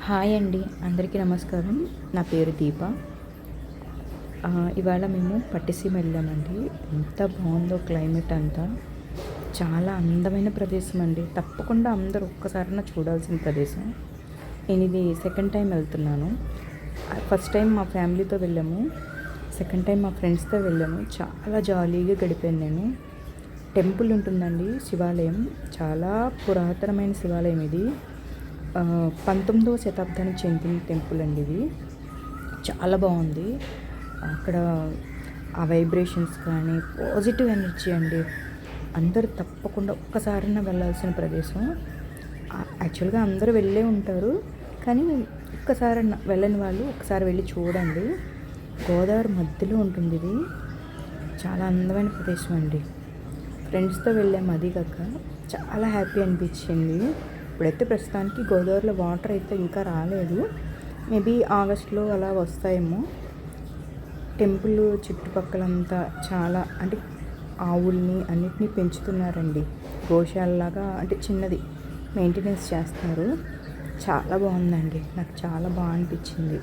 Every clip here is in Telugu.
హాయ్ అండి, అందరికీ నమస్కారం. నా పేరు దీప. ఇవాళ మేము పట్టిసీమ వెళ్ళామండి. ఎంత బాగుందో క్లైమేట్ అంతా. చాలా అందమైన ప్రదేశం అండి. తప్పకుండా అందరూ ఒక్కసారైనా చూడాల్సిన ప్రదేశం. నేను ఇది సెకండ్ టైం వెళ్తున్నాను. ఫస్ట్ టైం మా ఫ్యామిలీతో వెళ్ళాము, సెకండ్ టైం మా ఫ్రెండ్స్తో వెళ్ళాము. చాలా జాలీగా గడిపాను నేను. టెంపుల్ ఉంటుందండి, శివాలయం. చాలా పురాతనమైన శివాలయం ఇది. 19వ శతాబ్దానికి చెందిన టెంపుల్ అండి ఇది. చాలా బాగుంది. అక్కడ ఆ వైబ్రేషన్స్ కానీ పాజిటివ్ ఎనర్జీ అండి. అందరూ తప్పకుండా ఒక్కసారైనా వెళ్ళాల్సిన ప్రదేశం. యాక్చువల్గా అందరూ వెళ్ళే ఉంటారు, కానీ ఒక్కసారైనా వెళ్ళని వాళ్ళు ఒకసారి వెళ్ళి చూడండి. గోదావరి మధ్యలో ఉంటుంది ఇది. చాలా అందమైన ప్రదేశం అండి. ఫ్రెండ్స్తో వెళ్ళాము, అది కాక చాలా హ్యాపీ అనిపించింది. ఇప్పుడైతే ప్రస్తుతానికి గోదావరిలో వాటర్ అయితే ఇంకా రాలేదు. మేబీ ఆగస్ట్లో అలా వస్తాయేమో. టెంపుల్ చుట్టుపక్కలంతా చాలా అంటే ఆవుల్ని అన్నిటినీ పెంచుతున్నారండి. గోశాలలాగా అంటే చిన్నది మెయింటెనెన్స్ చేస్తున్నారు. చాలా బాగుందండి, నాకు చాలా బాగా అనిపించింది.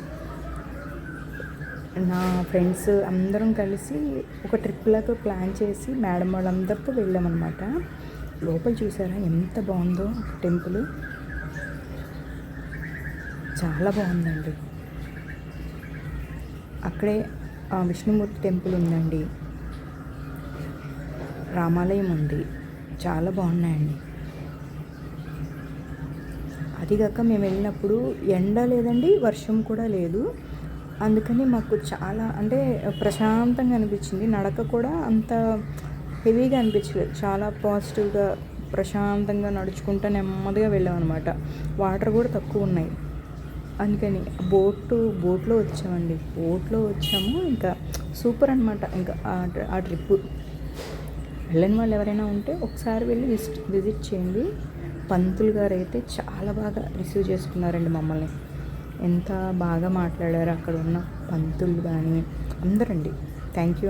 నా ఫ్రెండ్స్ అందరం కలిసి ఒక ట్రిప్ లాగా ప్లాన్ చేసి మేడం వాళ్ళందరితో వెళ్ళామన్నమాట. లోపల చూసారా ఎంత బాగుందో టెంపుల్. చాలా బాగుందండి. అక్కడే విష్ణుమూర్తి టెంపుల్ ఉందండి, రామాలయం ఉంది. చాలా బాగున్నాయండి. అదిగాక మేము వెళ్ళినప్పుడు ఎండ లేదండి, వర్షం కూడా లేదు. అందుకని మాకు చాలా అంటే ప్రశాంతంగా అనిపించింది. నడక కూడా అంత హెవీగా అనిపించలేదు. చాలా పాజిటివ్గా ప్రశాంతంగా నడుచుకుంటూ నెమ్మదిగా వెళ్ళామన్నమాట. వాటర్ కూడా తక్కువ ఉన్నాయి. అందుకని బోట్లో వచ్చామండి. బోట్లో వచ్చాము. ఇంకా సూపర్ అనమాట. ఇంకా ఆ ట్రిప్పు వెళ్ళని వాళ్ళు ఎవరైనా ఉంటే ఒకసారి వెళ్ళి విజిట్ చేయండి. పంతులు గారు అయితే చాలా బాగా రిసీవ్ చేసుకున్నారండి మమ్మల్ని. ఎంత బాగా మాట్లాడారు అక్కడ ఉన్న పంతులు కానీ అందరండి. Thank you.